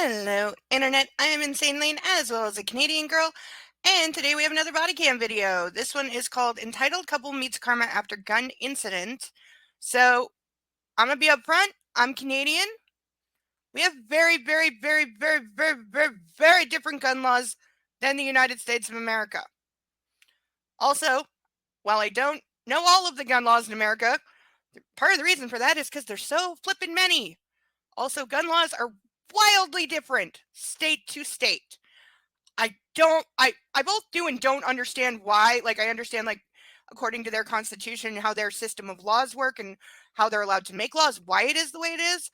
Hello, Internet. I am Insane Lane as well as a Canadian girl, and today we have another body cam video. This one is called Entitled Couple Meets Karma After Gun Incident. So, I'm gonna be upfront. I'm Canadian. We have very, very, very, very, very, very, very different gun laws than the United States of America. Also, while I don't know all of the gun laws in America, part of the reason for that is because there's so flippin' many. Also, gun laws are wildly different state to state. I both do and don't understand why. Like, I understand, like, according to their constitution, how their system of laws work and how they're allowed to make laws, why it is the way it is.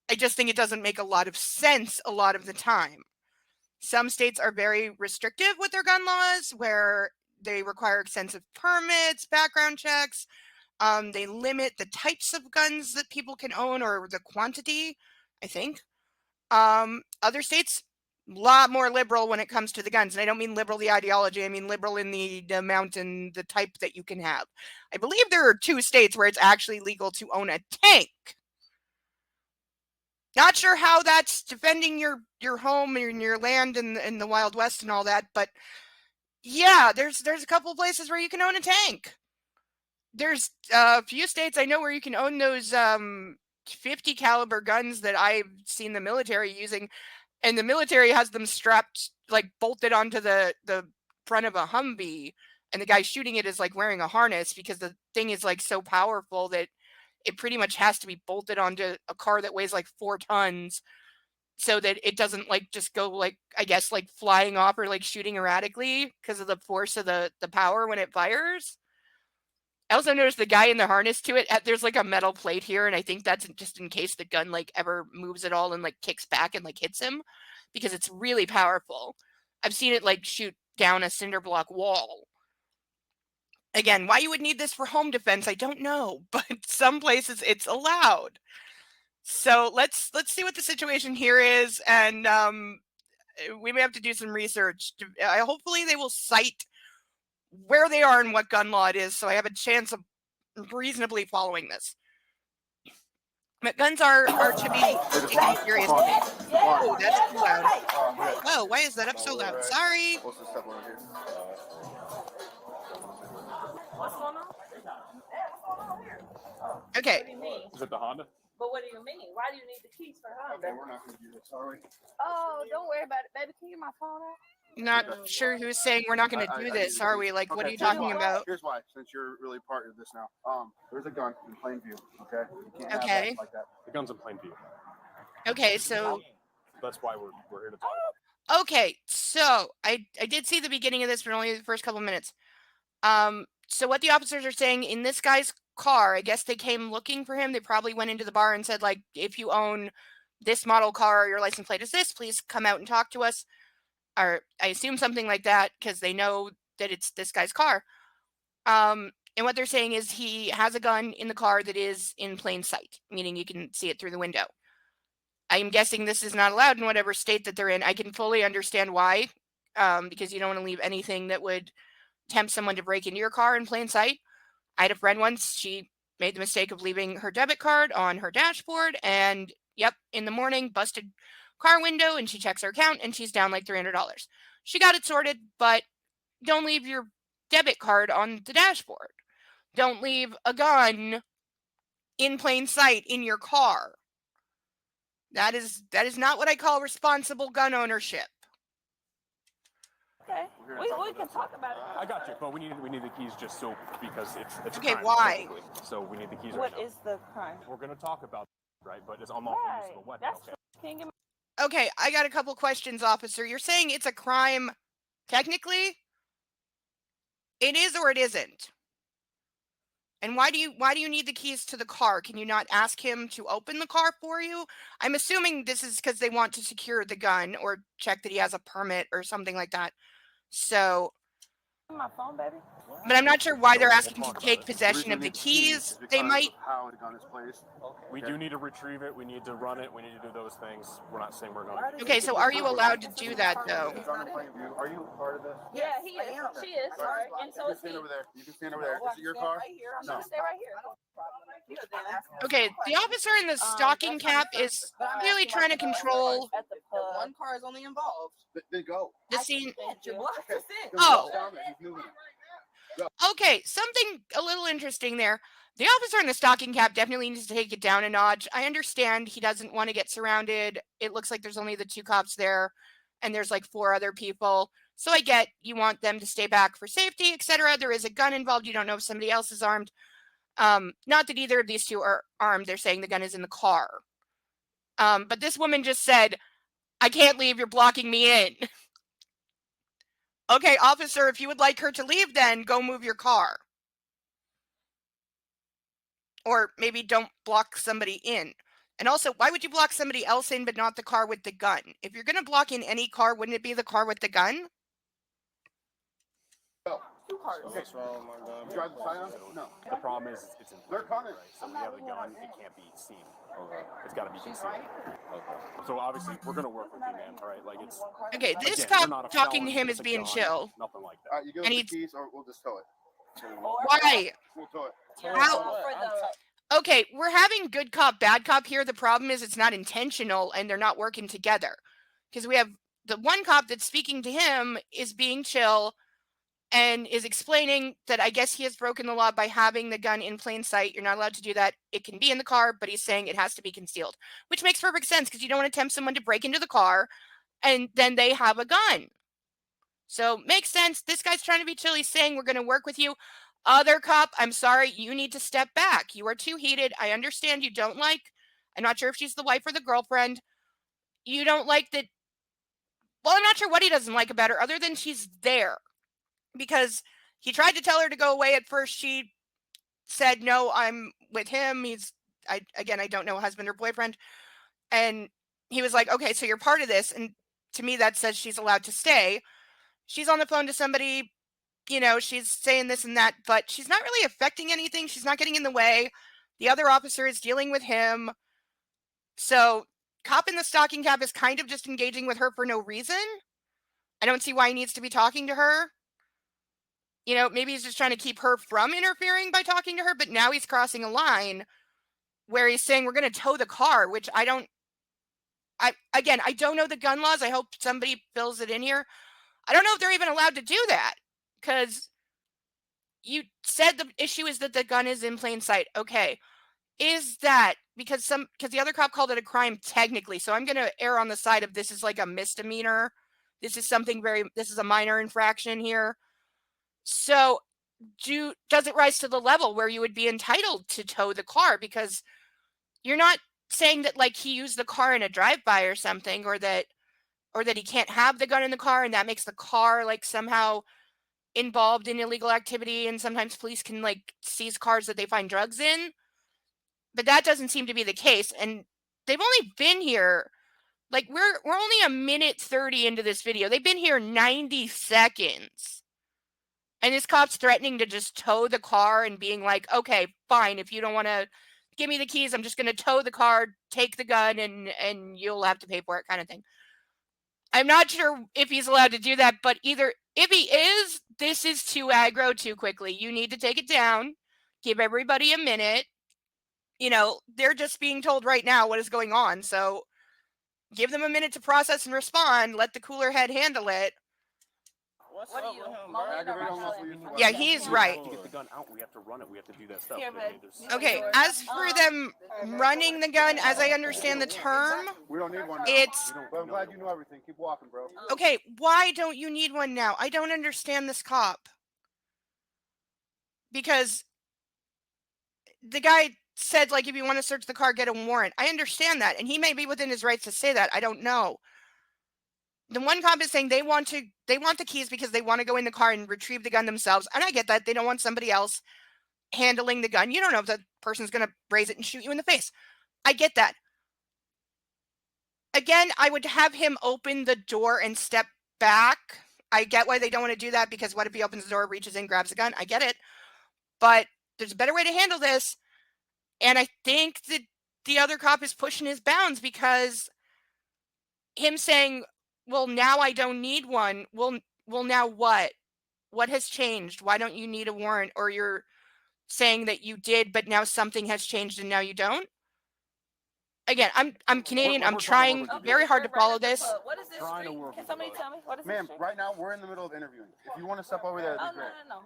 I just think it doesn't make a lot of sense a lot of the time. Some states are very restrictive with their gun laws, where they require extensive permits, background checks. They limit the types of guns that people can own or the quantity, I think. Other states, a lot more liberal when it comes to the guns. And I don't mean liberal the ideology, I mean liberal in the amount and the type that you can have. I believe there are 2 states where it's actually legal to own a tank. Not sure how that's defending your home and your land in the Wild West and all that, but yeah, there's a couple of places where you can own a tank. There's a few states I know where you can own those 50 caliber guns that I've seen the military using, and the military has them strapped, like, bolted onto the front of a Humvee, and the guy shooting it is like wearing a harness because the thing is like so powerful that it pretty much has to be bolted onto a car that weighs like 4 tons so that it doesn't like just go like, I guess, like flying off or like shooting erratically because of the force of the power when it fires. I also noticed the guy in the harness to it, there's like a metal plate here, and I think that's just in case the gun like ever moves at all and like kicks back and like hits him, because it's really powerful. I've seen it like shoot down a cinder block wall. Again, why you would need this for home defense, I don't know, but some places it's allowed. So let's see what the situation here is, and we may have to do some research. Hopefully they will cite where they are and what gun law it is, so I have a chance of reasonably following this. But guns are to be taken seriously. Oh, that's too loud. Oh, why is that up so loud? Sorry. What's going on? Okay. What do you mean? Is it the Honda? But what do you mean? Why do you need the keys for Honda? Okay, we're not going to do this, sorry. Oh, don't worry about it, baby. Can you get my phone out? Not sure who's saying we're not going to do this, are we? Like, what are you talking about? Here's why, since you're really part of this now. There's a gun in plain view, okay? You can't have Okay. that like that. The gun's in plain view. Okay, so That's why we're here to talk about it. okay, so I did see the beginning of this, but only the first couple of minutes. So what the officers are saying, in this guy's car, I guess they came looking for him. They probably went into the bar and said, like, if you own this model car, your license plate is this, please come out and talk to us. Or I assume something like that, because they know that it's this guy's car. And what they're saying is he has a gun in the car that is in plain sight, meaning you can see it through the window. I'm guessing this is not allowed in whatever state that they're in. I can fully understand why, because you don't want to leave anything that would tempt someone to break into your car in plain sight. I had a friend once, she made the mistake of leaving her debit card on her dashboard, and yep, in the morning, busted car window, and she checks her account, and she's down like $300. She got it sorted, but don't leave your debit card on the dashboard. Don't leave a gun in plain sight in your car. That is not what I call responsible gun ownership. Okay, we can talk about it. I got you, but we need the keys just so, because it's Okay, crime, why? technically. So we need the keys What right now. is the crime? We're going to talk about it, right? But it's unlawful use of a weapon. That's Okay. true. Can you give me? Okay, I got a couple questions, officer. You're saying it's a crime technically? It is or it isn't? And why do you need the keys to the car? Can you not ask him to open the car for you? I'm assuming this is because they want to secure the gun or check that he has a permit or something like that. So, My phone, baby. but I'm not sure why they're asking to take possession of the keys. They might. How the gun is placed. We do need to retrieve it. We need to run it. We need to do those things. We're not saying we're going to. Okay, so are you allowed to do that though? It's on the plain view. Are you part of this? Yeah, he is. She is. And so You is can stand he. over there. You can stand over there. Is it your car? No. Stay right here. Okay, the officer in the stocking cap is clearly trying to control one car is only involved. Then go. The scene. You're blocked us in. Then Oh. walk down there. He's moving it. Okay, something a little interesting there. The officer in the stocking cap definitely needs to take it down a notch. I understand he doesn't want to get surrounded. It looks like there's only the 2 cops there, and there's like 4 other people. So I get you want them to stay back for safety, etc. There is a gun involved. You don't know if somebody else is armed. Not that either of these 2 are armed. They're saying the gun is in the car. But this woman just said, "I can't leave. You're blocking me in." Okay, officer, if you would like her to leave, then go move your car. Or maybe don't block somebody in. And also, why would you block somebody else in but not the car with the gun? If you're going to block in any car, wouldn't it be the car with the gun? Go. 2 cars. Okay, so You drive the silence? No. the problem is it's in They're plain, coming. right? So when you have the gun, it can't be seen. Okay. It's got to be concealed. Okay. So obviously, we're gonna work with you, man. All right, like it's. Okay, this Again, you're cop not a talking to felon him is with a being gun, chill. Nothing like All that. right, you give And us he's- the keys or we'll just tow it. Why? We'll tow it. How? Okay, we're having good cop, bad cop here. The problem is it's not intentional and they're not working together. Because we have the one cop that's speaking to him is being chill and is explaining that I guess he has broken the law by having the gun in plain sight. You're not allowed to do that. It can be in the car, but he's saying it has to be concealed, which makes perfect sense because you don't want to tempt someone to break into the car and then they have a gun. So makes sense. This guy's trying to be chill. He's saying we're going to work with you. Other cop, I'm sorry, you need to step back. You are too heated. I understand you don't like, I'm not sure if she's the wife or the girlfriend. You don't like that. Well, I'm not sure what he doesn't like about her other than she's there. Because he tried to tell her to go away at first. She said, no, I'm with him. I don't know, husband or boyfriend. And he was like, okay, so you're part of this. And to me, that says she's allowed to stay. She's on the phone to somebody, she's saying this and that, but she's not really affecting anything. She's not getting in the way. The other officer is dealing with him. So cop in the stocking cap is kind of just engaging with her for no reason. I don't see why he needs to be talking to her. Maybe he's just trying to keep her from interfering by talking to her, but now he's crossing a line where he's saying we're going to tow the car, which I don't know the gun laws. I hope somebody fills it in here. I don't know if they're even allowed to do that because you said the issue is that the gun is in plain sight. Okay. Is that because the other cop called it a crime technically. So I'm going to err on the side of this is like a misdemeanor. This is a minor infraction here. So does it rise to the level where you would be entitled to tow the car? Because you're not saying that like he used the car in a drive-by or something, or that he can't have the gun in the car and that makes the car like somehow involved in illegal activity. And sometimes police can like seize cars that they find drugs in. But that doesn't seem to be the case. And they've only been here, like we're only a minute 30 into this video. They've been here 90 seconds. And this cop's threatening to just tow the car and being like, okay, fine. If you don't want to give me the keys, I'm just going to tow the car, take the gun, and you'll have to pay for it kind of thing. I'm not sure if he's allowed to do that, but either if he is, this is too aggro too quickly. You need to take it down. Give everybody a minute. They're just being told right now what is going on. So give them a minute to process and respond. Let the cooler head handle it. What do you want? Yeah, he's right. To get the gun out, we have to run it. We have to do that stuff. Here, I mean, babe. there's- Okay, as for them running the gun, as I understand the term, We don't need one now. it's But I'm glad you know everything. Keep walking, bro. okay. Why don't you need one now? I don't understand this cop. Because the guy said, like, if you want to search the car, get a warrant. I understand that, and he may be within his rights to say that. I don't know. The one cop is saying they want the keys because they want to go in the car and retrieve the gun themselves. And I get that. They don't want somebody else handling the gun. You don't know if that person's going to raise it and shoot you in the face. I get that. Again, I would have him open the door and step back. I get why they don't want to do that because what if he opens the door, reaches in, grabs a gun? I get it. But there's a better way to handle this. And I think that the other cop is pushing his bounds because him saying, well, now I don't need one. Well, now what? What has changed? Why don't you need a warrant? Or you're saying that you did, but now something has changed and now you don't? again, I'm Canadian. We're I'm trying to trying work with very hard to follow Regrettable. this. What is this Trying to street? work Can with somebody you. tell me what is this Ma'am, street? right now we're in the middle of interviewing. If you want to step over there, Oh, that'd be no, great. no, no.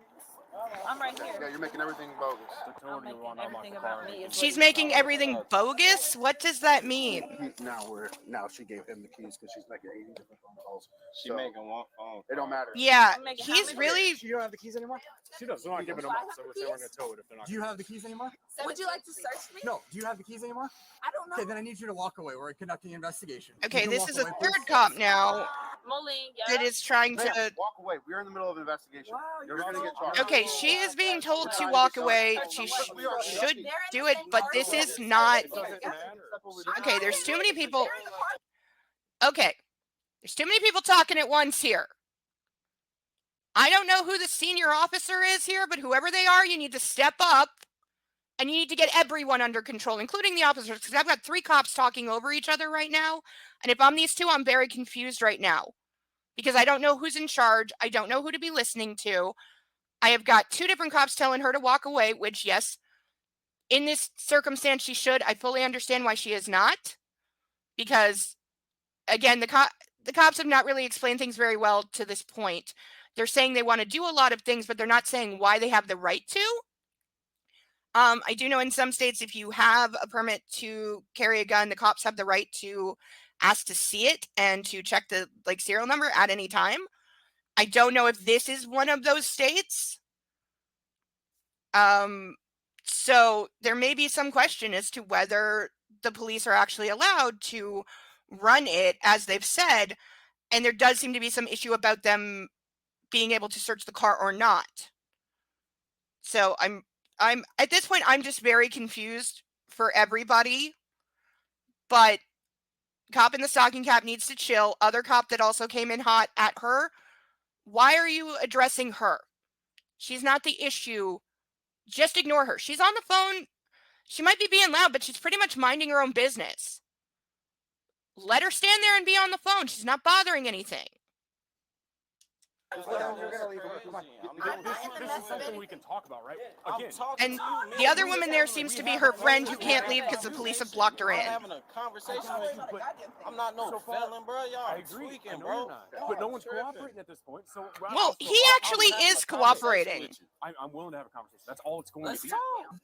I'm right here. Yeah, you're making everything bogus. I'm making everything about me. is what She's he's making telling me. everything bogus. What does that mean? Now she gave him the keys because she's making 80 different phone calls. She So, making one phone. it don't matter. Yeah, I'm making how he's many- really. You don't have the keys anymore? She does. They're not giving them up, so we're saying we're going to tow it if they're not. Do you have the keys anymore? Would you like to search me? No. Do you have the keys anymore? I don't know. Okay, then I need you to walk away. We're conducting an investigation. You Okay, can this walk is a away, third please. cop now Moline, yeah. that is trying Ma'am, to. walk away. We're in the middle of an investigation. Wow, You're going to get charged. Okay, she is being told to walk away. She should do it, but this is not. Okay, there's too many people. Okay, there's too many people talking at once here. I don't know who the senior officer is here, but whoever they are, you need to step up and you need to get everyone under control, including the officers, because I've got 3 cops talking over each other right now. And if I'm these 2, I'm very confused right now because I don't know who's in charge. I don't know who to be listening to. I have got 2 different cops telling her to walk away, which, yes, in this circumstance, she should. I fully understand why she is not, because, again, the cops have not really explained things very well to this point. They're saying they want to do a lot of things, but they're not saying why they have the right to. I do know in some states, if you have a permit to carry a gun, the cops have the right to ask to see it and to check the serial number at any time. I don't know if this is one of those states. So there may be some question as to whether the police are actually allowed to run it as they've said, and there does seem to be some issue about them being able to search the car or not. So I'm at this point, I'm just very confused for everybody. But cop in the stocking cap needs to chill. Other cop that also came in hot at her. Why are you addressing her? She's not the issue. Just ignore her. She's on the phone. She might be being loud, but she's pretty much minding her own business. Let her stand there and be on the phone. She's not bothering anything. You're gonna leave her. Come on. This is something we can talk about, right? Again, And the other woman there seems to be her friend who can't leave because the police have blocked her I'm in. having a conversation with you, but I'm not no felon, bro. Y'all I agree. tweaking, I know bro. you're not. But no one's cooperating at this point. So Well, he actually is cooperating. I'm willing to have a conversation. That's all it's going to be.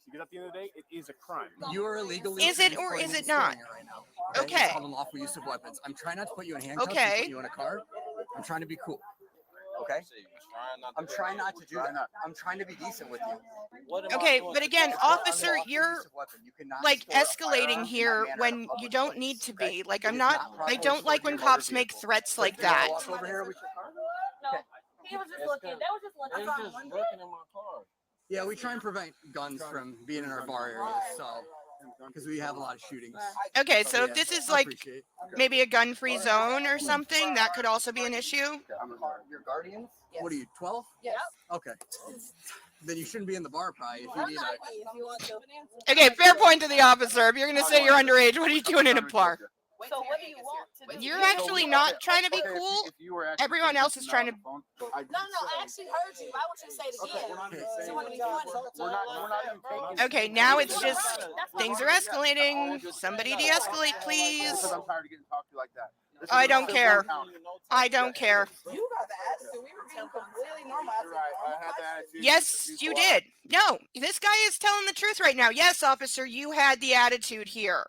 Because at the end of the day, it is a crime. You are illegally. Is it or is it not? Right now, Okay. It's called unlawful use of weapons. I'm trying not to put you in handcuffs. Okay. And put you in a car. I'm trying to be cool. Okay. I'm trying not to do that. I'm trying to be decent with you. Okay, but again, It's called officer, unlawful you're use of weapon. You cannot like store a escalating firearm in here that manner when in a you public don't place, need to okay? be. Like It I'm is not. not I properly don't stored like in when your motor cops make vehicle. threats like You wanna that. walk over here with your car? No, he was just looking. That was just looking. They just looking in my car. Yeah, we try and prevent guns from being in our bar areas, so because we have a lot of shootings. Okay, so Yeah, if this is I like appreciate it. maybe a gun-free zone or something, that could also be an issue. Your guardians? What are you, 12? Yes. Okay. Then you shouldn't be in the bar, probably. If you need a, If you want to. Okay, fair point to the officer. If you're going to say you're underage, what are you doing in a bar? So what do you want to do? You're actually not trying to be Okay, cool. if you were actually Everyone else is trying to. No, I actually heard you. Why would you say it again? You want to be funny. We're not even taking. Okay, now it's just things are escalating. Somebody de-escalate, please. Because I'm tired of getting talked to like that. This I is don't a simple care. encounter. I don't care. You got the attitude. We were being completely normal. You're right. I had the attitude. Yes, you did. No, this guy is telling the truth right now. Yes, officer, you had the attitude here.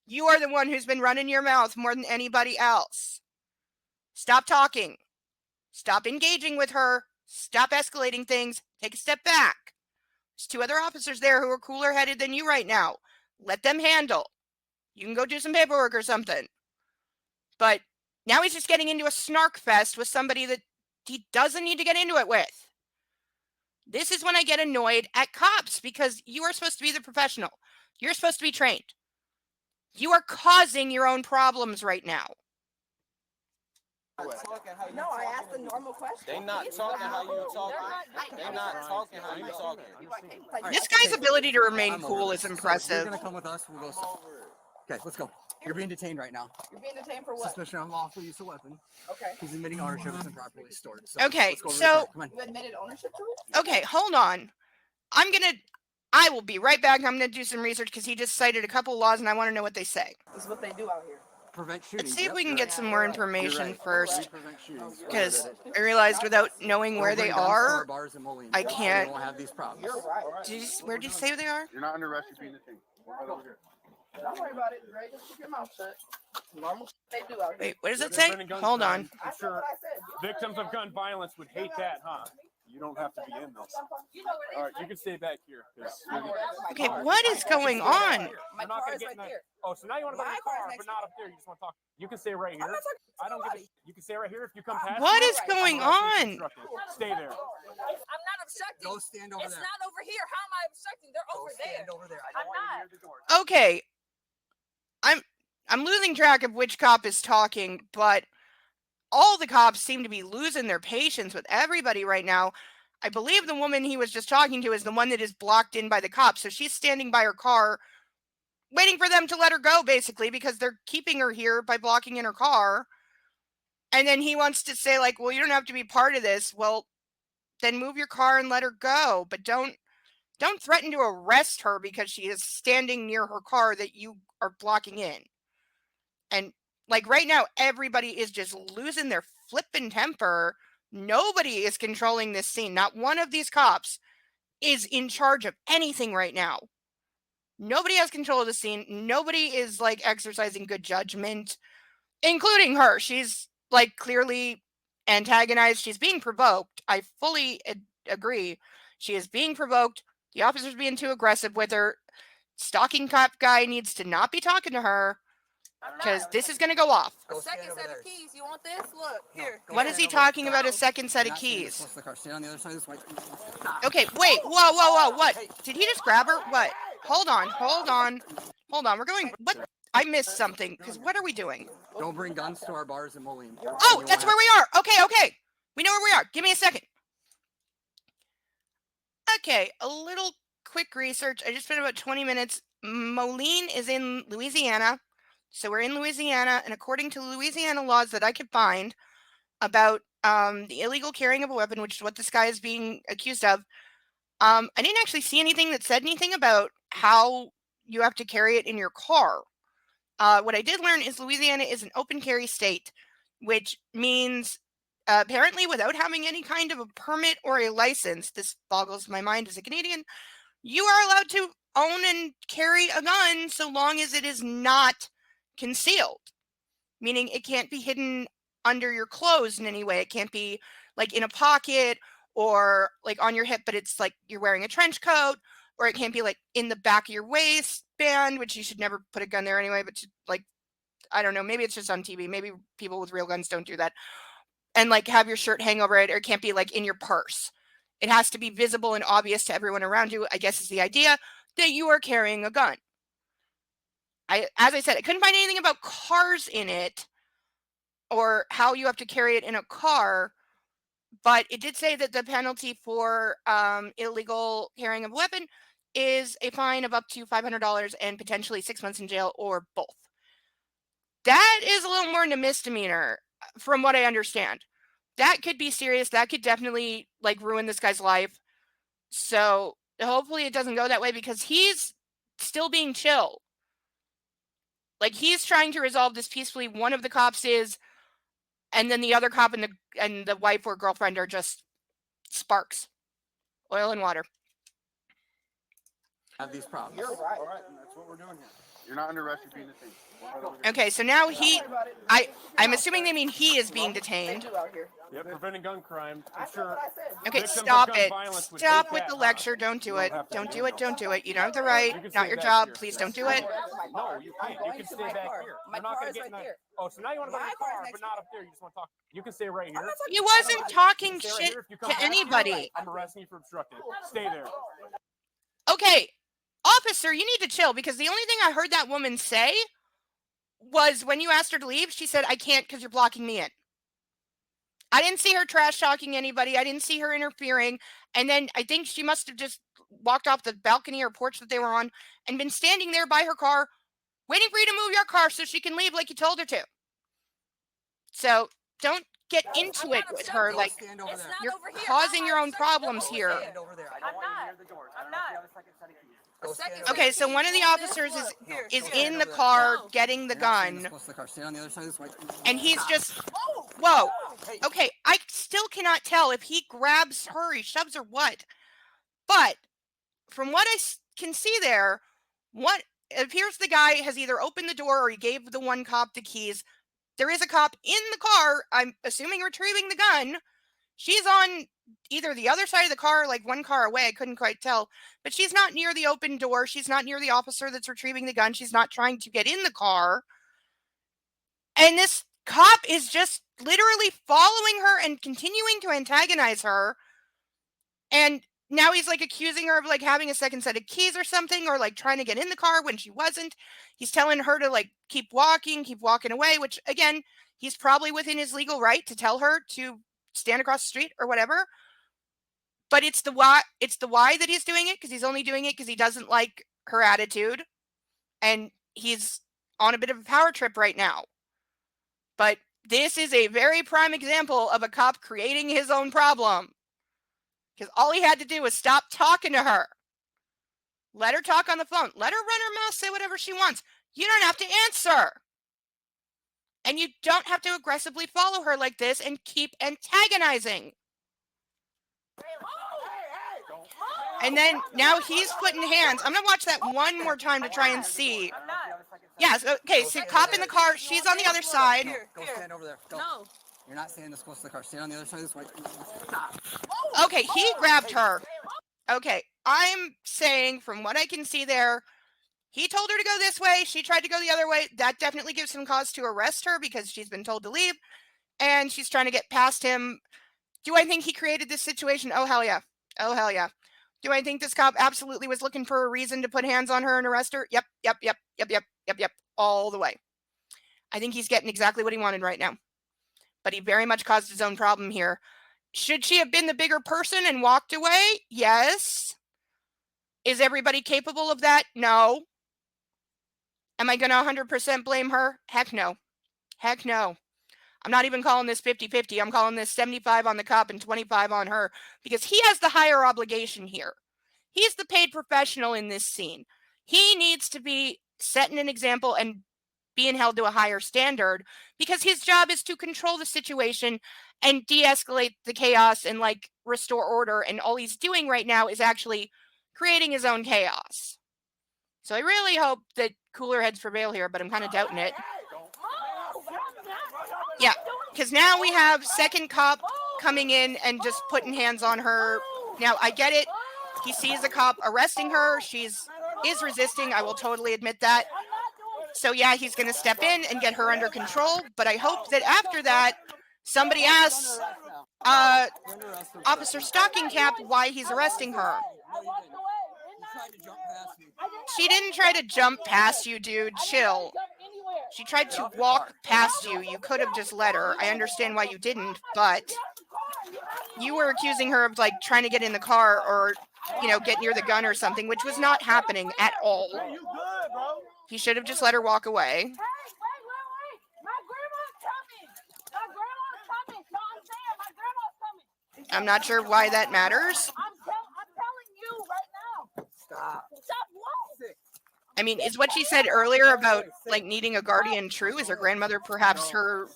You are the one who's been running your mouth more than anybody else. Stop talking. Stop engaging with her. Stop escalating things. Take a step back. There's 2 other officers there who are cooler headed than you right now. Let them handle. You can go do some paperwork or something. But now he's just getting into a snark fest with somebody that he doesn't need to get into it with. This is when I get annoyed at cops because you are supposed to be the professional. You're supposed to be trained. You are causing your own problems right now. No, I asked a normal question. They not talking how you talking. They not talking how you talking. This guy's ability to remain I'm cool over is it. So impressive. You're gonna come with us. We'll go. Okay, let's go. You're being detained right now. You're being detained for what? Suspicion of unlawful use of weapon. Okay. He's admitting ownership is improperly stored. So Okay, let's go over so- the car. Come on. You admitted ownership to it? Okay, hold on. I'm I will be right back. I'm going to do some research because he just cited a couple laws and I want to know what they say. This is what they do out here. Prevent shooting. Let's see if we can You're get right. some more You're information right. first, Prevent shootings. because I realized without knowing where they are, I You can't. won't have these problems. You're right. Where did you say they are? You're not under arrest. You're being detained. Right over here. Don't worry about it, Ray. Just keep your mouth shut. Normal they do out here. Wait, what does it They're say? preventing gun Hold on. crime. I'm sure victims of gun violence would hate that, huh? You don't have to be in this. All right, you can stay back here. Okay, what is going on? My car is right there. Oh, so now you want to go in My the car, car's but not up there. You just want to talk. You can stay right here. I'm not talking to I don't nobody. get it. You can stay right here if you come past. What me. is going I'm gonna on? instruct you. Stay there. I'm not obstructing. Go stand over It's there. not over here. How am I obstructing? They're Go over stand there. over there. I'm not. Okay, I'm losing track of which cop is talking, but all the cops seem to be losing their patience with everybody right now. I believe the woman he was just talking to is the one that is blocked in by the cops. So she's standing by her car, waiting for them to let her go, basically, because they're keeping her here by blocking in her car. And then he wants to say, like, well, you don't have to be part of this. Well, then move your car and let her go. But don't threaten to arrest her because she is standing near her car that you are blocking in. And like right now, everybody is just losing their flippin' temper. Nobody is controlling this scene. Not one of these cops is in charge of anything right now. Nobody has control of the scene. Nobody is like exercising good judgment, including her. She's like clearly antagonized. She's being provoked. I fully agree. She is being provoked. The officer's being too aggressive with her. Stalking cop guy needs to not be talking to her, because this is going to go off. A second set of keys. You want this? Look, here. What is he talking about? A second set of keys? Close to the car. Stand on the other side of this way. Okay, wait. Whoa. What? Did he just grab her? What? Hold on. We're going. What? I missed something. Because what are we doing? Don't bring guns to our bars in Moline. Oh, that's where we are. Okay. We know where we are. Give me a second. Okay, a little quick research. I just spent about 20 minutes. Moline is in Louisiana. So we're in Louisiana, and according to Louisiana laws that I could find about the illegal carrying of a weapon, which is what this guy is being accused of, I didn't actually see anything that said anything about how you have to carry it in your car. What I did learn is Louisiana is an open carry state, which means apparently without having any kind of a permit or a license, this boggles my mind as a Canadian, you are allowed to own and carry a gun so long as it is not concealed, meaning it can't be hidden under your clothes in any way. It can't be like in a pocket or like on your hip, but it's like you're wearing a trench coat, or it can't be like in the back of your waistband, which you should never put a gun there anyway, but like, I don't know, maybe it's just on TV. Maybe people with real guns don't do that. And like have your shirt hang over it, or it can't be like in your purse. It has to be visible and obvious to everyone around you, I guess is the idea, that you are carrying a gun. As I said, I couldn't find anything about cars in it or how you have to carry it in a car, but it did say that the penalty for illegal carrying of a weapon is a fine of up to $500 and potentially 6 months in jail or both. That is a little more than a misdemeanor, from what I understand. That could be serious. That could definitely like ruin this guy's life. So hopefully it doesn't go that way, because he's still being chill. Like he's trying to resolve this peacefully. One of the cops is, and then the other cop and the wife or girlfriend are just sparks, oil and water. Have these problems. You're right. All right, and that's what we're doing here. You're not under arrest. You're being detained. Okay, so now I'm assuming they mean he is being They detained. do out here. Yeah, preventing gun crime. I'm sure. Okay, Victims of stop gun it. violence would Stop hate with that, the huh? lecture. Don't do it. Don't do it. Don't do it. You don't have the right. You can Not stay your back job. here. Please don't do it. No, you can't. You can stay back here. My You're not car gonna is get right in that- there. Oh, so now you want to go in My the car is car, next but not up there. You just want to talk. You can stay right here. He wasn't talking Stay right shit here. If you come to past me, anybody. I'm arresting you for obstructing. Stay there. Okay, officer, you need to chill, because the only thing I heard that woman say was when you asked her to leave, she said, I can't because you're blocking me in. I didn't see her trash talking anybody. I didn't see her interfering. And then I think she must have just walked off the balcony or porch that they were on and been standing there by her car, waiting for you to move your car so she can leave like you told her to. So don't get into it with her. Go Like, stand over It's there. not you're over here. causing I'm your own not- problems Go here. Stand over there. I I'm don't want you not. near the doors. I I'm don't know if not. you have a second set of keys. Go second stand set over Okay, there. so one of the officers is in the car getting the You're not standing gun, this close to the car. Stand on the other side of this way. and he's just, whoa. Hey, Okay, I still cannot tell if he grabs her, he shoves her, what. But from what I can see there, what it appears the guy has either opened the door or he gave the one cop the keys. There is a cop in the car, I'm assuming retrieving the gun. She's on either the other side of the car, like one car away, I couldn't quite tell, but she's not near the open door. She's not near the officer that's retrieving the gun. She's not trying to get in the car. And this cop is just literally following her and continuing to antagonize her. And now he's like accusing her of like having a second set of keys or something, or like trying to get in the car when she wasn't. He's telling her to like keep walking away, which again, he's probably within his legal right to tell her to stand across the street or whatever. But it's the why that he's doing it, because he's only doing it because he doesn't like her attitude. And he's on a bit of a power trip right now. But this is a very prime example of a cop creating his own problem. Because all he had to do was stop talking to her. Let her talk on the phone. Let her run her mouth, say whatever she wants. You don't have to answer. And you don't have to aggressively follow her like this and keep antagonizing. And then now he's putting hands. I'm going to watch that one more time to try and see. I'm not. Yes, okay, so cop in the car. She's on the other side. Go stand over there. Go. No. You're not standing this close to the car. Stand on the other side of this way. Okay, he grabbed her. Okay, I'm saying from what I can see there, he told her to go this way. She tried to go the other way. That definitely gives him cause to arrest her because she's been told to leave. And she's trying to get past him. Do I think he created this situation? Oh, hell yeah. Oh, hell yeah. Do I think this cop absolutely was looking for a reason to put hands on her and arrest her? Yep. All the way. I think he's getting exactly what he wanted right now. But he very much caused his own problem here. Should she have been the bigger person and walked away? Yes. Is everybody capable of that? No. Am I going to 100% blame her? Heck no. Heck no. I'm not even calling this 50-50. I'm calling this 75 on the cop and 25 on her, because he has the higher obligation here. He's the paid professional in this scene. He needs to be setting an example and being held to a higher standard, because his job is to control the situation and de-escalate the chaos and like restore order. And all he's doing right now is actually creating his own chaos. So I really hope that cooler heads prevail here, but I'm kind of doubting it. Yeah, because now we have second cop coming in and just putting hands on her. Now, I get it. He sees a cop arresting her. She is resisting. I will totally admit that. So yeah, he's going to step in and get her under control. But I hope that after that, somebody asks Officer Stocking Cap why he's arresting her. She didn't try to jump past you, dude. Chill. She tried to walk past you. You could have just let her. I understand why you didn't, but you were accusing her of like trying to get in the car or, you know, get near the gun or something, which was not happening at all. He should have just let her walk away. Wait. My grandma's coming. My grandma's coming. No, I'm saying my grandma's coming. I'm not sure why that matters. I'm telling you right now. Stop. Stop what? I mean, is what she said earlier about like needing a guardian true? Is her grandmother perhaps her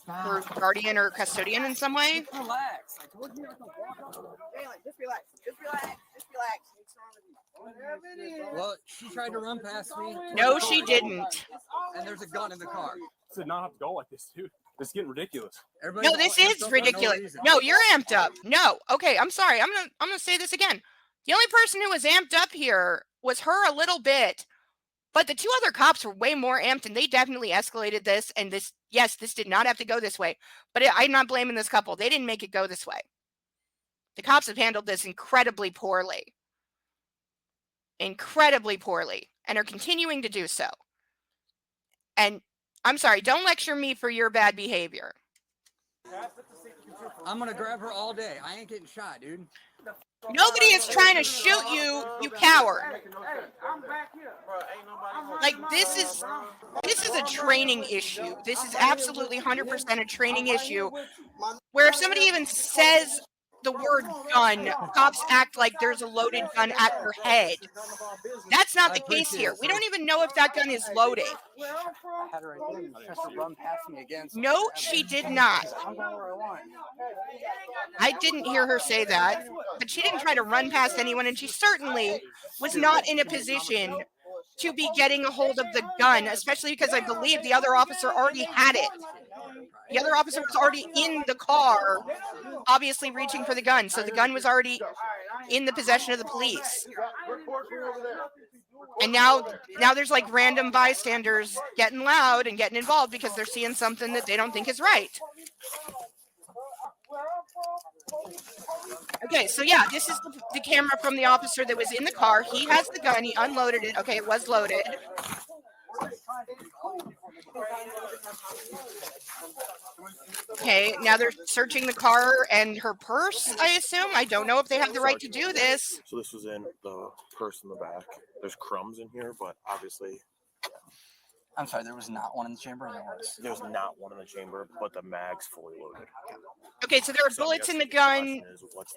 guardian or custodian in some way? Relax. I told you not to walk. Just relax. Just relax. Just relax. Well, she tried to run past me. No, she didn't. And there's a gun in the car. To not have to go like this, dude. This is getting ridiculous. No, this is ridiculous. No, you're amped up. No, okay, I'm sorry. I'm gonna say this again. The only person who was amped up here was her a little bit. But the two other cops were way more amped, and they definitely escalated this. And this did not have to go this way. But I'm not blaming this couple. They didn't make it go this way. The cops have handled this incredibly poorly. Incredibly poorly. And are continuing to do so. And I'm sorry, don't lecture me for your bad behavior. I'm going to grab her all day. I ain't getting shot, dude. Nobody is trying to shoot you, you coward. Like, this is a training issue. This is absolutely 100% a training issue, where if somebody even says the word gun, cops act like there's a loaded gun at your head. That's not the case here. We don't even know if that gun is loaded. I had her right there. She has to run past me again. So No, she did not. I'm going where I want. I didn't hear her say that, but she didn't try to run past anyone, and she certainly was not in a position to be getting a hold of the gun, especially because I believe the other officer already had it. The other officer was already in the car, obviously reaching for the gun, so the gun was already in the possession of the police. And now there's like random bystanders getting loud and getting involved because they're seeing something that they don't think is right. Okay, so yeah, this is the camera from the officer that was in the car. He has the gun. He unloaded it. Okay, it was loaded. Okay, now they're searching the car and her purse, I assume. I don't know if they have the right to do this. So this was in the purse in the back. There's crumbs in here, but obviously I'm sorry, there was not one in the chamber. Or there was. there's not one in the chamber, but the mag's fully loaded. Okay, so there are bullets in the gun,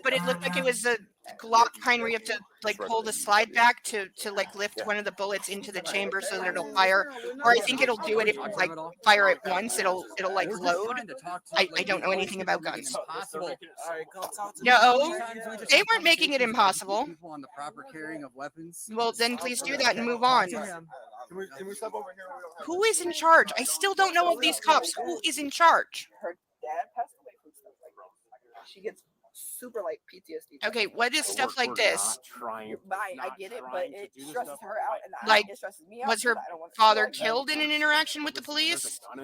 but it looked like it was a Glock kind where you have to like pull the slide back to like lift one of the bullets into the chamber so that it'll fire. Or I think it'll do it if you like fire it once, it'll like load. I don't know anything about guns. No, they weren't making it impossible. People on the proper carrying of weapons. Well, then please do that and move on. Can we step over here? Who is in charge? I still don't know of these cops. Who is in charge? Her dad passed away from stuff like that. She gets super like PTSD. Okay, what is stuff like this? I get it, but it stresses her out, and Like, it stresses me out. Was her because I don't want to father feel like killed in an interaction with the police? I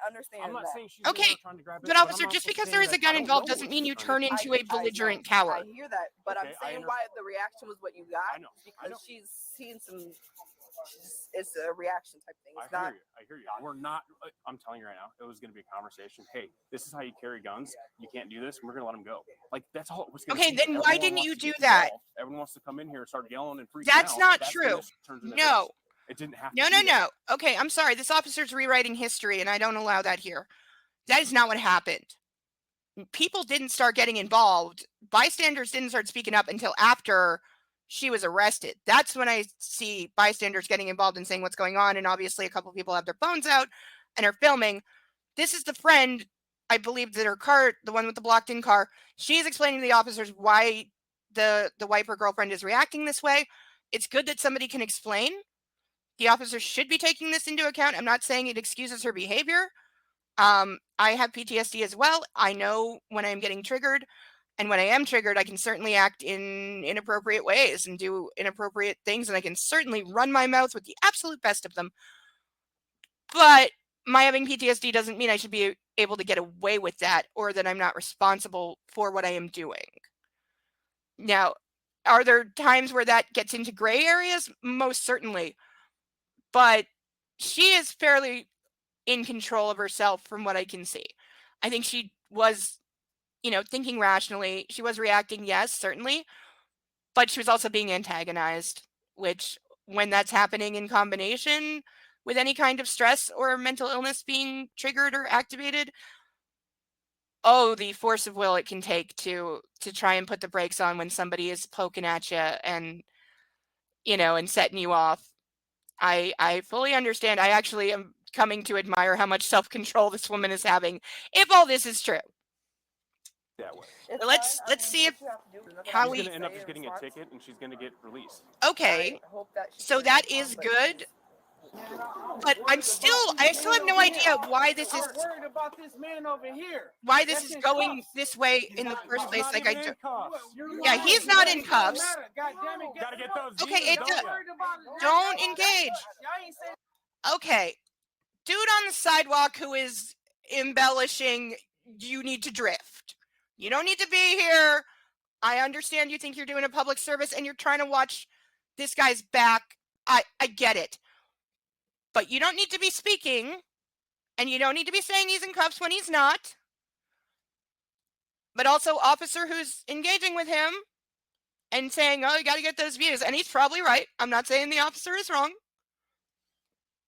understand that. Okay, but officer, just because there is a gun involved doesn't mean you turn into a belligerent coward. I hear that, but I'm saying why the reaction was what you got. I know. Because she's seen some. It's a reaction type thing. It's not. I hear you. We're not. I'm telling you right now, it was going to be a conversation. Hey, this is how you carry guns. You can't do this. And we're going to let them go. Like that's all it was. Okay, then why didn't you do that? Everyone wants to come in here and start yelling and freaking That's out. not true. No. It didn't have. No. Okay, I'm sorry. This officer's rewriting history, and I don't allow that here. That is not what happened. People didn't start getting involved. Bystanders didn't start speaking up until after she was arrested. That's when I see bystanders getting involved and saying what's going on. And obviously a couple people have their phones out and are filming. This is the friend, I believe, that her car, the one with the blocked in car, she's explaining to the officers why the wife or girlfriend is reacting this way. It's good that somebody can explain. The officers should be taking this into account. I'm not saying it excuses her behavior. I have PTSD as well. I know when I'm getting triggered. And when I am triggered, I can certainly act in inappropriate ways and do inappropriate things. And I can certainly run my mouth with the absolute best of them. But my having PTSD doesn't mean I should be able to get away with that or that I'm not responsible for what I am doing. Now, are there times where that gets into gray areas? Most certainly. But she is fairly in control of herself from what I can see. I think she was thinking rationally. She was reacting, yes, certainly, but she was also being antagonized, which when that's happening in combination with any kind of stress or mental illness being triggered or activated, the force of will it can take to try and put the brakes on when somebody is poking at you and, and setting you off. I fully understand. I actually am coming to admire how much self-control this woman is having, if all this is true. That way. Let's see if how she's we gonna end up just getting a ticket and she's gonna get released. Okay, so that is good, but I still have no idea why this is worried about this man over here. Why this is going this way in the first place. Like yeah, he's not in cuffs. Gotta get those. Okay, don't engage. Okay, dude on the sidewalk who is embellishing. You need to drift. You don't need to be here. I understand you think you're doing a public service and you're trying to watch this guy's back. I get it. But you don't need to be speaking, and you don't need to be saying he's in cuffs when he's not. But also, officer who's engaging with him, and saying, oh, you got to get those views. And he's probably right. I'm not saying the officer is wrong.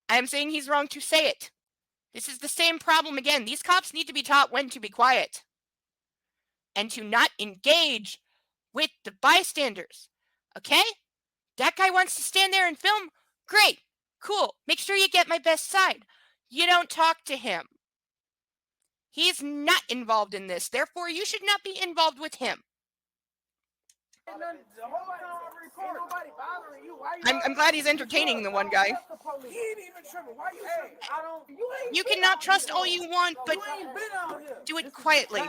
I am saying he's wrong to say it. This is the same problem again. These cops need to be taught when to be quiet and to not engage with the bystanders. Okay? That guy wants to stand there and film. Great. Cool. Make sure you get my best side. You don't talk to him. He's not involved in this. Therefore, you should not be involved with him. I'm glad he's entertaining the one guy. You cannot trust all you want, but do it quietly.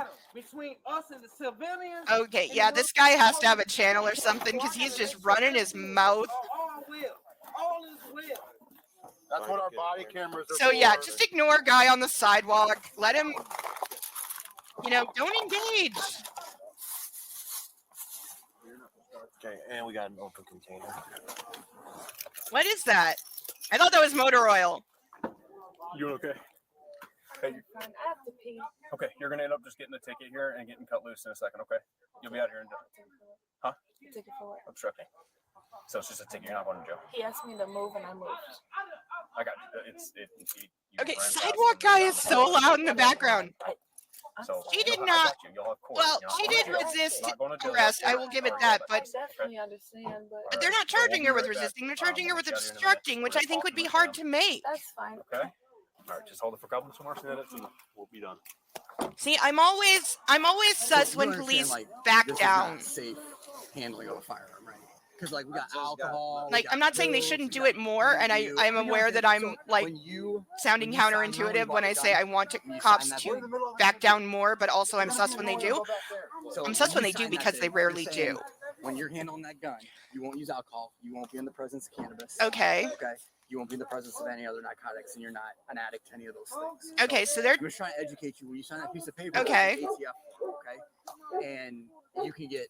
Okay, yeah, this guy has to have a channel or something because he's just running his mouth. That's what our body cameras are So yeah, for. just ignore guy on the sidewalk. Let him, don't engage. Okay, and we got an open container. What is that? I thought that was motor oil. You okay? Hey, okay, you're gonna end up just getting a ticket here and getting cut loose in a second, okay? You'll be out here in huh? Ticket for what? Obstructing. So it's just a ticket, you're not going to jail. He asked me to move and I moved. I got you. Okay, sidewalk guy is so loud in the background. So She did I not. got you. You'll have court. Well, You're not she going to did jail. resist You're not going to jail. arrest. I will give it that, but I definitely understand, but they're not charging her with resisting. They're charging her with obstructing, which I think would be hard to make. that's fine. Okay. All right, just hold it for a couple more minutes and we'll be done. See, I'm always sus when police back this down. Is not safe handling of a firearm, right? Because like we got alcohol. Like, I'm not saying they shouldn't do it more, and I'm aware that I'm like sounding counterintuitive when I say I want cops to back down more, but also I'm sus when they do. I'm sus when they do because they rarely do. When you're handling that gun, you won't use alcohol. You won't be in the presence of cannabis. Okay. Okay. You won't be in the presence of any other narcotics, and you're not an addict to any of those things. Okay, so they're. I'm just trying to educate you. When you sign that piece of paper, okay. ATF, okay, and you can get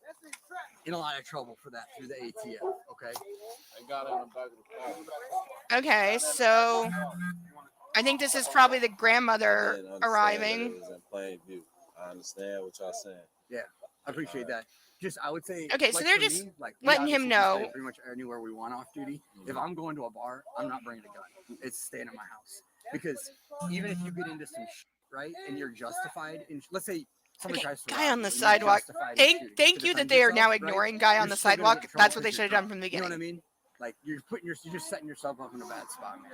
in a lot of trouble for that through the ATF. Okay. I got it on the back of the car. Okay, so I think this is probably the grandmother arriving. I understand what y'all saying. Yeah, I appreciate that. Just, I would say. Okay, so they're just letting him know. Pretty much anywhere we want off duty. If I'm going to a bar, I'm not bringing a gun. It's staying in my house. Because even if you get into some shit, right, and you're justified in, let's say somebody tries to guy on the sidewalk. Thank you that they are now ignoring guy on the sidewalk. That's what they should have done from the beginning. You know what I mean? Like you're just setting yourself up in a bad spot, man.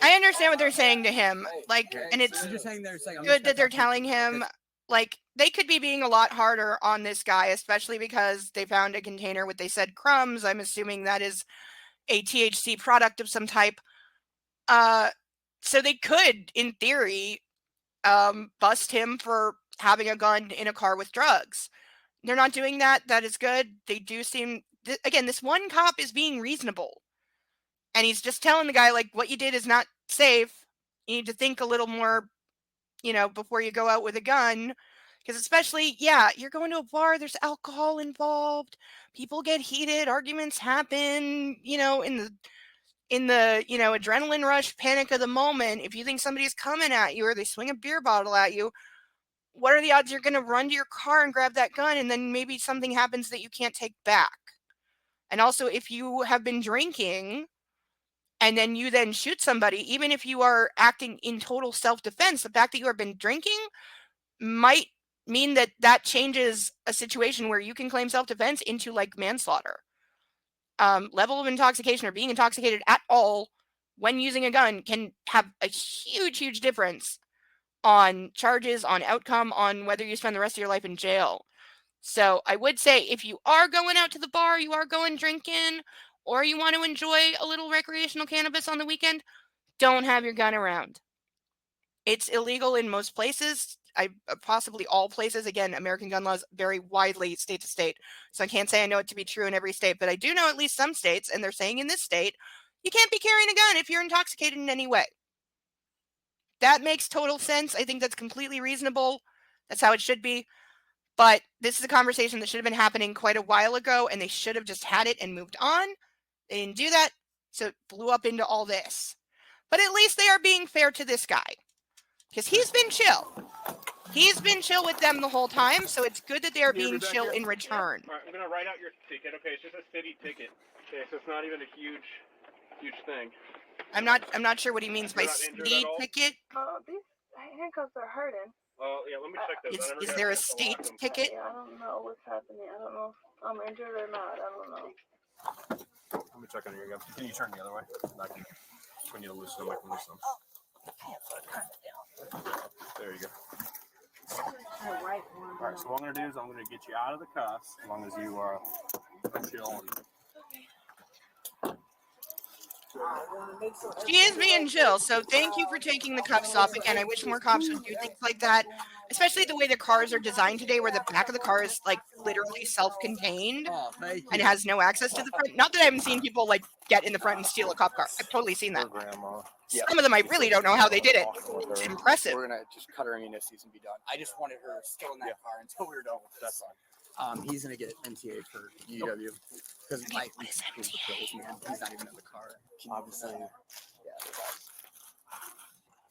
I understand what they're saying to him, like, and it's good that they're telling him, like, they could be being a lot harder on this guy, especially because they found a container with, they said, crumbs. I'm assuming that is a THC product of some type. So they could, in theory, bust him for having a gun in a car with drugs. They're not doing that. That is good. They do seem, again, this one cop is being reasonable. And he's just telling the guy, like, what you did is not safe. You need to think a little more, before you go out with a gun. Because especially, you're going to a bar, there's alcohol involved. People get heated, arguments happen, in the adrenaline rush, panic of the moment. If you think somebody's coming at you or they swing a beer bottle at you, what are the odds you're going to run to your car and grab that gun and then maybe something happens that you can't take back? And also, if you have been drinking and then you then shoot somebody, even if you are acting in total self-defense, the fact that you have been drinking might mean that changes a situation where you can claim self-defense into like manslaughter. Level of intoxication or being intoxicated at all when using a gun can have a huge, huge difference on charges, on outcome, on whether you spend the rest of your life in jail. So I would say if you are going out to the bar, you are going drinking, or you want to enjoy a little recreational cannabis on the weekend, don't have your gun around. It's illegal in most places. Possibly all places. Again, American gun laws vary widely state to state. So I can't say I know it to be true in every state, but I do know at least some states, and they're saying in this state, you can't be carrying a gun if you're intoxicated in any way. That makes total sense. I think that's completely reasonable. That's how it should be. But this is a conversation that should have been happening quite a while ago, and they should have just had it and moved on. They didn't do that, so it blew up into all this. But at least they are being fair to this guy, because he's been chill. He's been chill with them the whole time, so it's good that they are Can you being be back chill here? in return. All right, I'm gonna write out your ticket. Okay, it's just a city ticket. Okay, so it's not even a huge thing. I'm not sure what he means by You're not injured state at all? ticket. These handcuffs are hurting. Yeah, let me check this. I never Is got there a a chance to lock state them. ticket? Yeah, I don't know what's happening. I don't know if I'm injured or not. I don't know. Let me check on you again. Can you turn the other way? I can. We need to loosen them. I can loosen them. There you go. All right. So what I'm gonna do is I'm gonna get you out of the cuffs as long as you are chill and. She is being chill, so thank you for taking the cuffs off. Again, I wish more cops would do things like that, especially the way the cars are designed today, where the back of the car is like literally self-contained Oh, thank and you. has no access to the front. Not that I haven't seen people like get in the front and steal a cop car. I've totally seen that. Grandma. Some of them I really don't know how they did it. It's impressive. We're gonna just cut her ammunitions and be done. I just wanted her still in that car until we were done with this. He's gonna get NTA for UW because What is NTA? man, he's not even in the car. Obviously.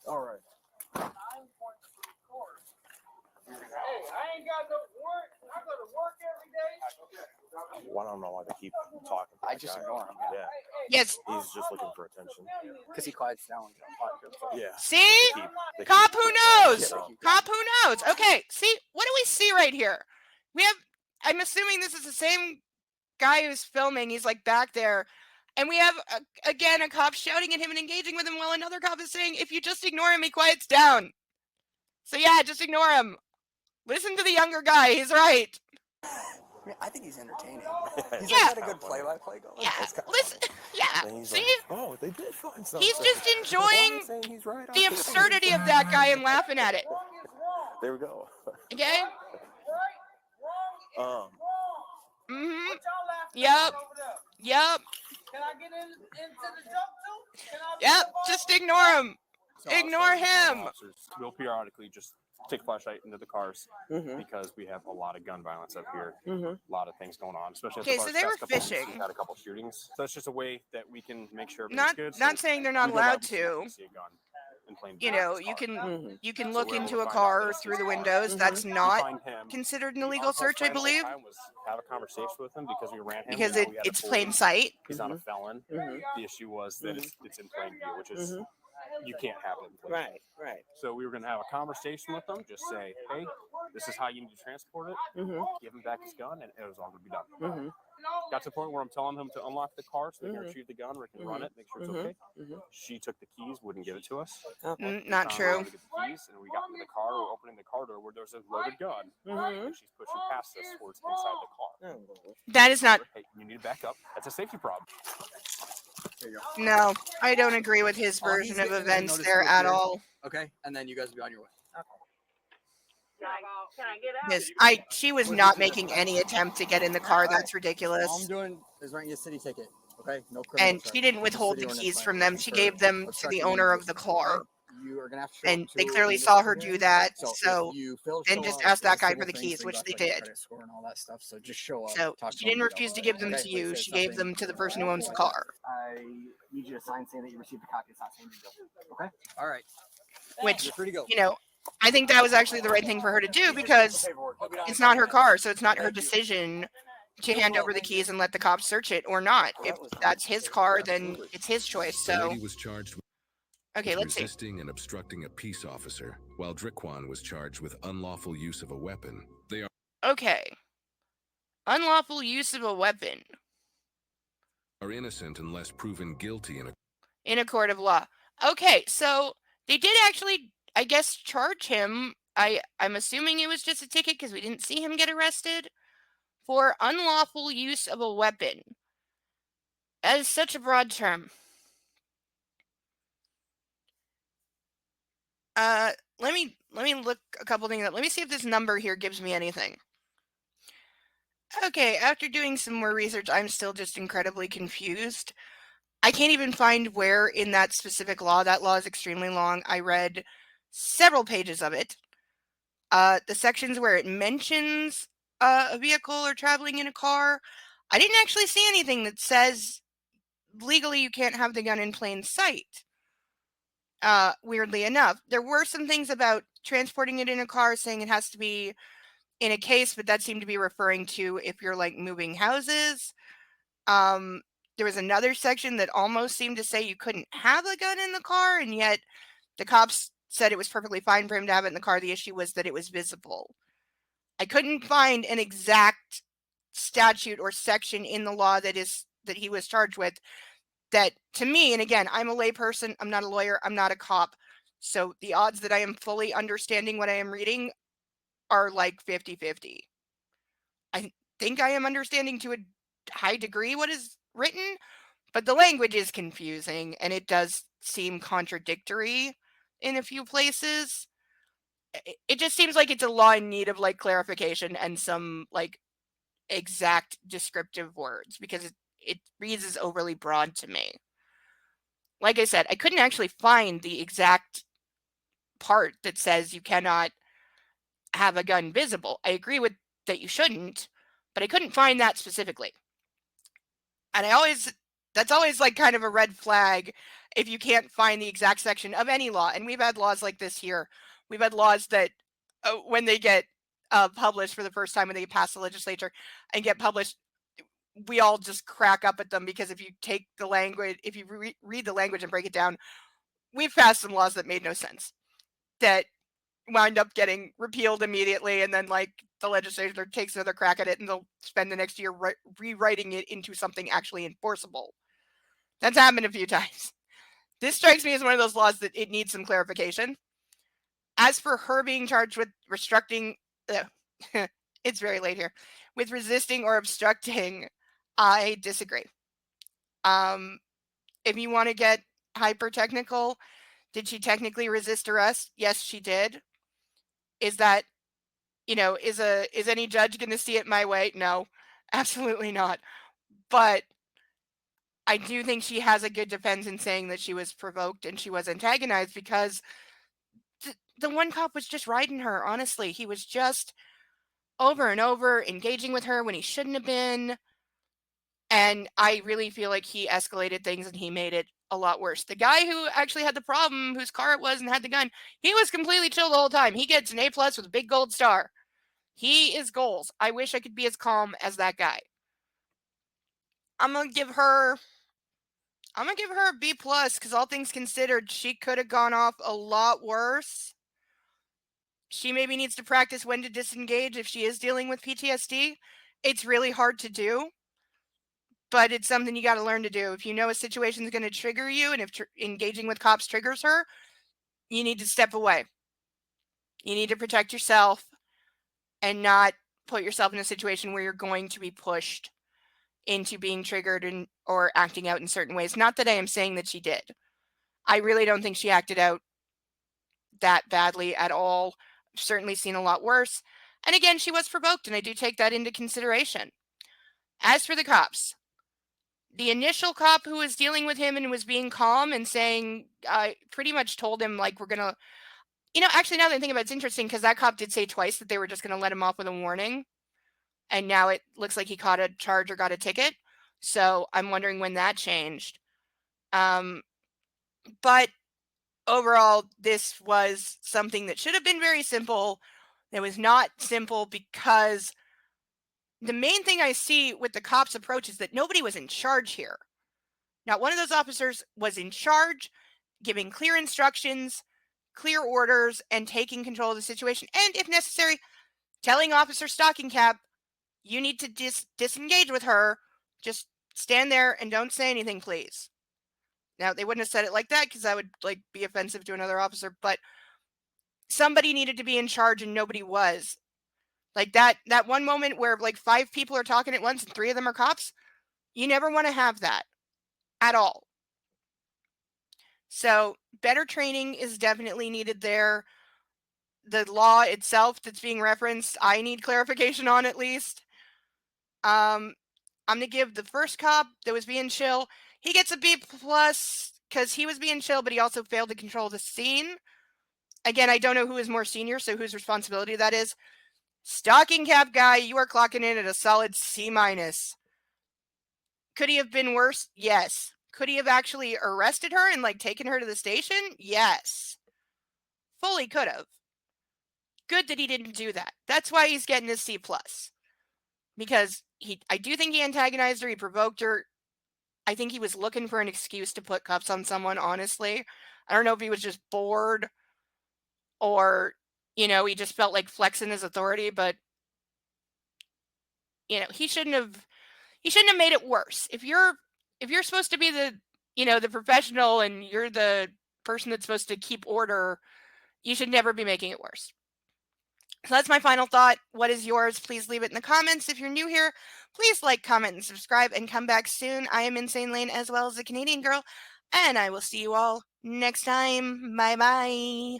All right. Hey, I ain't got no work. I go to work every day. Well, I don't know why they keep talking. I just ignore him. Yeah, Yes. he's just looking for attention. Because he quiets down when you're on podcast. Yeah. See? They Cop keep who putting that knows? shit out. Cop who knows? Okay, see, what do we see right here? We have, I'm assuming this is the same guy who's filming. He's like back there. And we have, again, a cop shouting at him and engaging with him while another cop is saying, if you just ignore him, he quiets down. So yeah, just ignore him. Listen to the younger guy. He's right. I mean, I think he's entertaining. He's Yeah. got a good play-by-play going. Yeah, listen. Yeah, And he's see? like, oh, they did find something. He's just Why enjoying are you saying he's right? the absurdity of that guy and laughing at it. There we go. Okay? What y'all laughing Yep. at over there? Yep. Can I get into the jump too? Can I Yep. Just ignore him. Ignore him. Officers will periodically just take flashlight into the cars because we have a lot of gun violence up here. A lot of things going on, especially. Okay, as so the they past were couple of weeks, fishing. We've had a couple shootings, so it's just a way that we can make sure Not everything's good. not saying they're not we go allowed out and see if to. we see a gun in plain You view know, of this you car. can you can So look we're able into to a find out car this through is the why. windows. That's We not find him. considered an Our illegal search, I plan the whole believe, time was have a conversation with him because we ran him. because we know we had a it's full plain lead. sight. He's not a felon. The issue was that it's in plain view, which is you can't have it in plain view. Right. So we were going to have a conversation with him, just say, hey, this is how you need to transport it. Give him back his gun, and it was all going to be done. Got to the point where I'm telling him to unlock the car so we can retrieve the gun, we can run it, make sure it's okay. She took the keys, wouldn't give it to us. Not true. We get the keys, and we got in the car, we're opening the car door where there's a loaded gun, and she's pushing past us towards inside the car. That is not. Hey, you need to back up. That's a safety problem. There you go. No, I don't agree with his Oh, he's version of getting a events notice there to at appear. all. Okay, and then you guys will be on your way. Can I get out? Yes, she was not making any attempt to get in the car. That's All I'm ridiculous. doing is writing you a city ticket. Okay, no criminal And charge. she didn't withhold City the ordinance keys from violation them. She for gave them to the obstructing owner of the existence. car. You are gonna have to show And up they to clearly a saw her municipal do hearing. that. So So if you fail to then show just up, ask there's that guy civil for the things, keys, so you which got they to, like, did. credit score and all that stuff. So just show up. So talk to she them, didn't be refuse done to with give them it. to Okay? you. Like, She say gave something them to the person who owns the like, car. I need you to sign saying that you received the copy. It's not saying you don't. Okay. All right. Which, You're free to go. you know, I think that was actually the right thing for her to do because it's not her car, so it's not her decision to hand over the keys and let the cops search it or not. If that's his car, then it's his choice. The So, lady was charged with okay, let's see. resisting and obstructing a peace officer, while Drickwan was charged with unlawful use of a weapon. They are Okay. Unlawful use of a weapon innocent unless proven guilty in a court of law. Okay, so they did actually, I guess, charge him. I'm assuming it was just a ticket because we didn't see him get arrested for unlawful use of a weapon. That is such a broad term. Let me look a couple things up. Let me see if this number here gives me anything. Okay, after doing some more research, I'm still just incredibly confused. I can't even find where in that specific law. That law is extremely long. I read several pages of it. The sections where it mentions a vehicle or traveling in a car, I didn't actually see anything that says legally you can't have the gun in plain sight. weirdly enough. There were some things about transporting it in a car, saying it has to be in a case, but that seemed to be referring to if you're like moving houses. There was another section that almost seemed to say you couldn't have a gun in the car, and yet the cops said it was perfectly fine for him to have it in the car. The issue was that it was visible. I couldn't find an exact statute or section in the law that he was charged with that, to me, and again, I'm a layperson, I'm not a lawyer, I'm not a cop, so the odds that I am fully understanding what I am reading are like 50-50. I think I am understanding to a high degree what is written, but the language is confusing and it does seem contradictory in a few places. It just seems like it's a law in need of like clarification and some like exact descriptive words, because it reads as overly broad to me. Like I said, I couldn't actually find the exact part that says you cannot have a gun visible. I agree with that you shouldn't, but I couldn't find that specifically. And that's always like kind of a red flag if you can't find the exact section of any law. And we've had laws like this here. We've had laws that when they get published for the first time, when they pass the legislature and get published, we all just crack up at them, because if you take the language, if you read the language and break it down, we've passed some laws that made no sense, that wound up getting repealed immediately, and then like the legislature takes another crack at it and they'll spend the next year rewriting it into something actually enforceable. That's happened a few times. This strikes me as one of those laws that it needs some clarification. As for her being charged with restricting, it's very late here, with resisting or obstructing, I disagree. If you want to get hyper technical, did she technically resist arrest? Yes, she did. Is that, is any judge going to see it my way? No, absolutely not. But I do think she has a good defense in saying that she was provoked and she was antagonized, because the one cop was just riding her. Honestly, he was just over and over engaging with her when he shouldn't have been. And I really feel like he escalated things and he made it a lot worse. The guy who actually had the problem, whose car it was and had the gun, he was completely chill the whole time. He gets an A+ with a big gold star. He is goals. I wish I could be as calm as that guy. I'm gonna give her a B+, because all things considered, she could have gone off a lot worse. She maybe needs to practice when to disengage if she is dealing with PTSD. It's really hard to do, but it's something you got to learn to do. If you know a situation is going to trigger you, and if engaging with cops triggers her, you need to step away. You need to protect yourself and not put yourself in a situation where you're going to be pushed into being triggered or acting out in certain ways. Not that I am saying that she did. I really don't think she acted out that badly at all. I've certainly seen a lot worse. And again, she was provoked, and I do take that into consideration. As for the cops, the initial cop who was dealing with him and was being calm and saying, I pretty much told him, like, we're going to, actually, now that I think about it, it's interesting, because that cop did say twice that they were just going to let him off with a warning. And now it looks like he caught a charge or got a ticket. So I'm wondering when that changed. But overall, this was something that should have been very simple. It was not simple, because the main thing I see with the cops' approach is that nobody was in charge here. Not one of those officers was in charge, giving clear instructions, clear orders, and taking control of the situation. And if necessary, telling Officer Stocking Cap, you need to disengage with her. Just stand there and don't say anything, please. Now, they wouldn't have said it like that, because that would be offensive to another officer, but somebody needed to be in charge and nobody was. Like that one moment where 5 people are talking at once and 3 of them are cops, you never want to have that at all. So better training is definitely needed there. The law itself that's being referenced, I need clarification on, at least. I'm going to give the first cop that was being chill, he gets a B+, because he was being chill, but he also failed to control the scene. Again, I don't know who is more senior, so whose responsibility that is. Stocking Cap guy, you are clocking in at a solid C-. Could he have been worse? Yes. Could he have actually arrested her and like taken her to the station? Yes. Fully could have. Good that he didn't do that. That's why he's getting his C+. Because I do think he antagonized her, he provoked her. I think he was looking for an excuse to put cuffs on someone, honestly. I don't know if he was just bored or, you know, he just felt like flexing his authority, but you know, he shouldn't have made it worse. If you're supposed to be the, you know, the professional and you're the person that's supposed to keep order, you should never be making it worse. So that's my final thought. What is yours? Please leave it in the comments. If you're new here, please like, comment, and subscribe, and come back soon. I am Insane Lane as well as a Canadian girl, and I will see you all next time. Bye-bye.